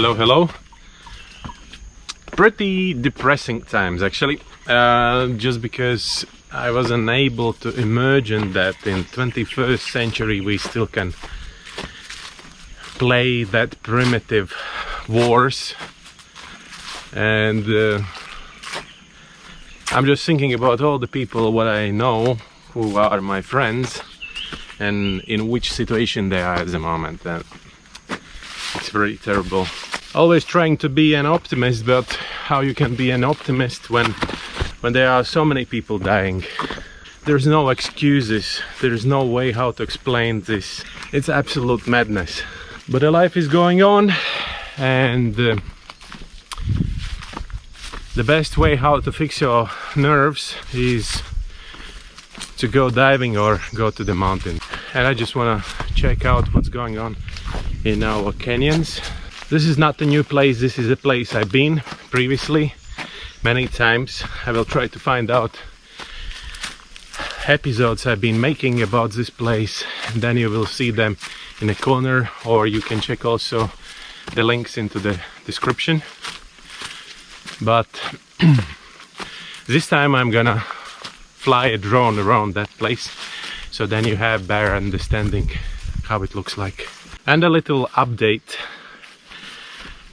Hello, hello. Pretty depressing times actually, just because I was unable to imagine that in 21st century we still can play that primitive wars, and I'm just thinking about all the people what I know who are my friends and in which situation they are at the moment, and it's very terrible. Always trying to be an optimist, but how you can be an optimist when there are so many people dying? There's no excuses, there's no way how to explain this. It's absolute madness. But the life is going on, and the best way how to fix your nerves is to go diving or go to the mountain. And I just want to check out what's going on in our canyons. This is not a new place, this is a place I've been previously many times. I will try to find out episodes I've been making about this place, and then you will see them in a corner, or you can check also the links into the description. But this time I'm gonna fly a drone around that place, so then you have better understanding how it looks like. And a little update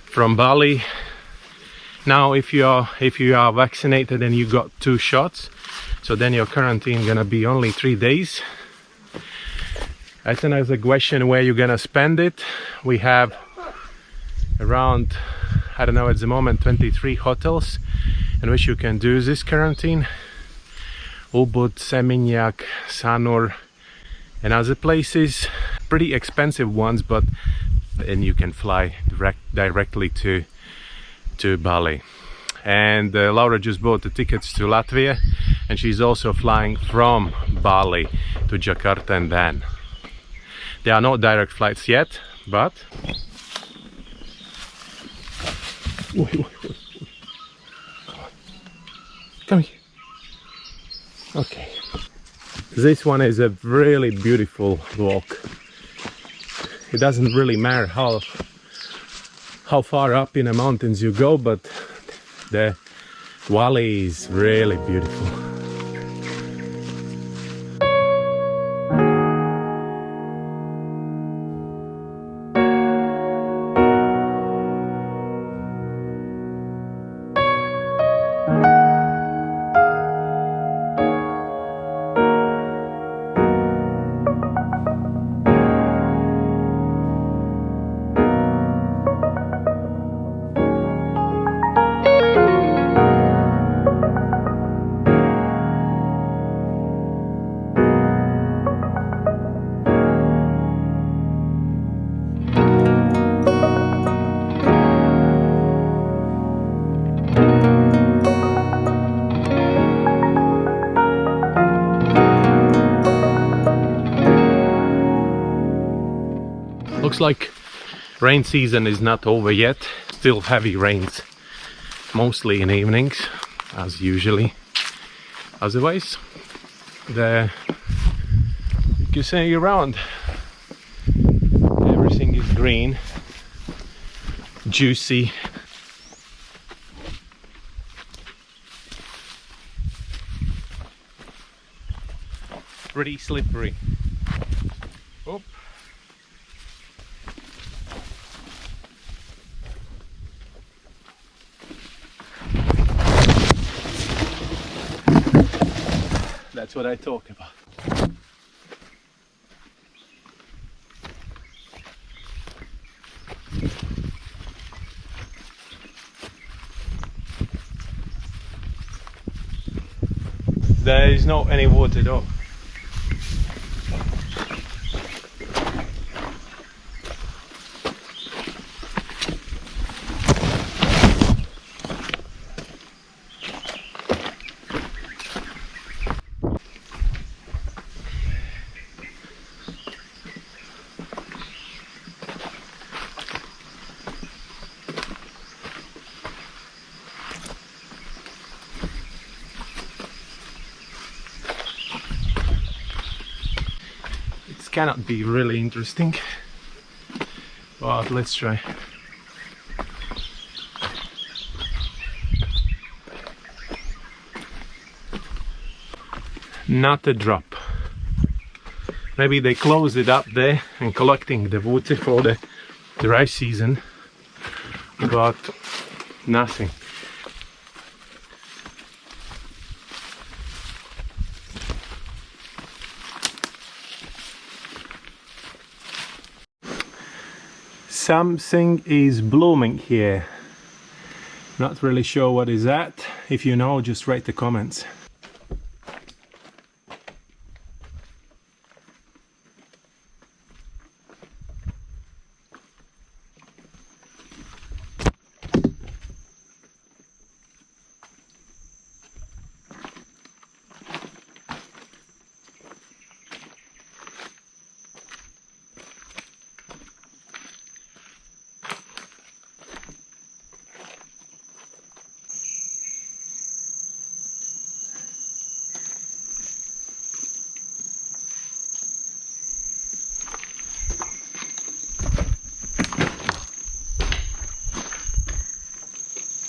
from Bali. Now if you are vaccinated and you got 2 shots, so then your quarantine gonna be only 3 days. That's another question, where you're gonna spend it. We have around, I don't know, at the moment 23 hotels in which you can do this quarantine. Ubud, Seminyak, Sanur and other places. Pretty expensive ones, but then you can fly directly to Bali. And Laura just bought the tickets to Latvia, and she's also flying from Bali to Jakarta, and then there are no direct flights yet, but come here. Okay, this one is a really beautiful walk. It doesn't really matter how far up in the mountains you go, but the valley is really beautiful. Looks like rain season is not over yet. Still heavy rains, mostly in evenings, as usually. Otherwise, you can say around everything is green, juicy. Pretty slippery. Oh. That's what I talk about. There is no any water at all. Cannot be really interesting, but let's try. Not a drop. Maybe they closed it up there and collecting the water for the dry season, but nothing. Something is blooming here. Not really sure what is that. If you know, just write the comments.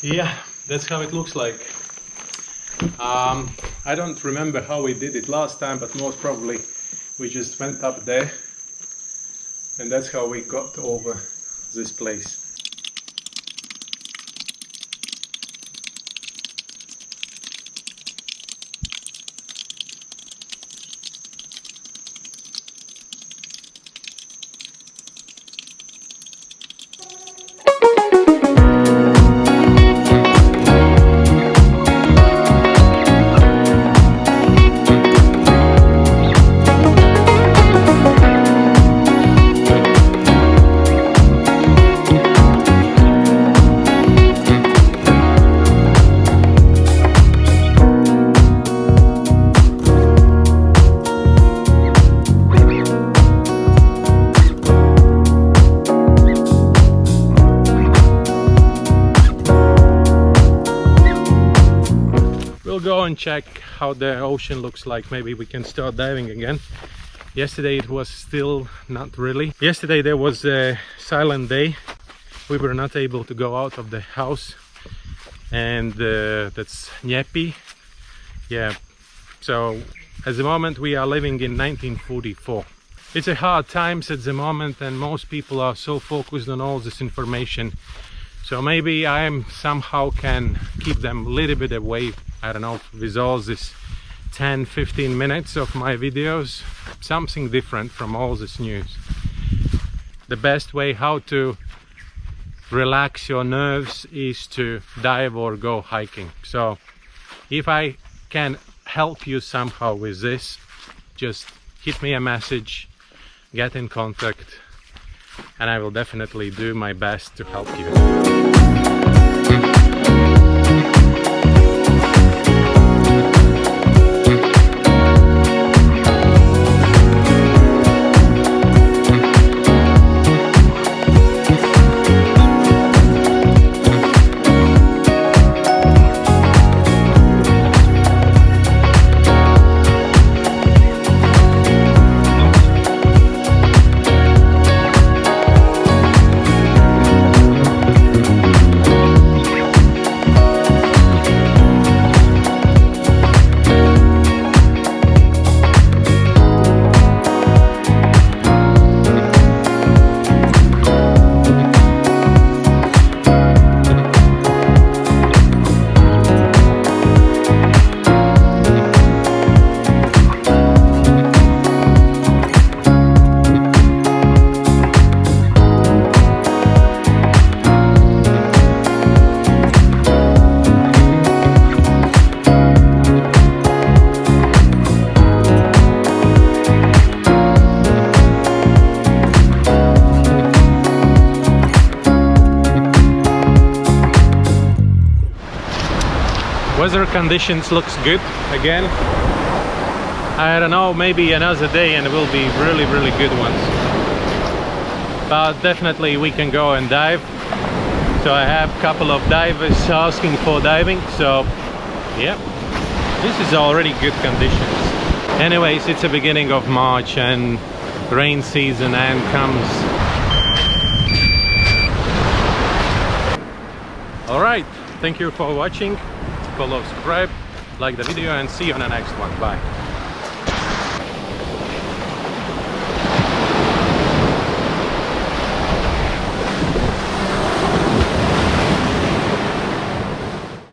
Yeah, that's how it looks like. I don't remember how we did it last time, but most probably we just went up there and that's how we got over this place. Go and check how the ocean looks like. Maybe we can start diving again. Yesterday it was still not really. Yesterday there was a silent day. We were not able to go out of the house, and that's Nyepi. Yeah, so at the moment we are living in 1944. It's a hard times at the moment, and most people are so focused on all this information. So maybe I somehow can keep them a little bit away, I don't know, with all this 10-15 minutes of my videos, something different from all this news. The best way how to relax your nerves is to dive or go hiking. So if I can help you somehow with this, just hit me a message, get in contact, and I will definitely do my best to help you. Weather conditions looks good again. I don't know, maybe another day and it will be really good ones. But definitely we can go and dive. So I have a couple of divers asking for diving, so yeah, this is already good conditions. Anyways, it's the beginning of March and rain season and comes. Alright, thank you for watching. Follow, subscribe, like the video, and see you on the next one. Bye.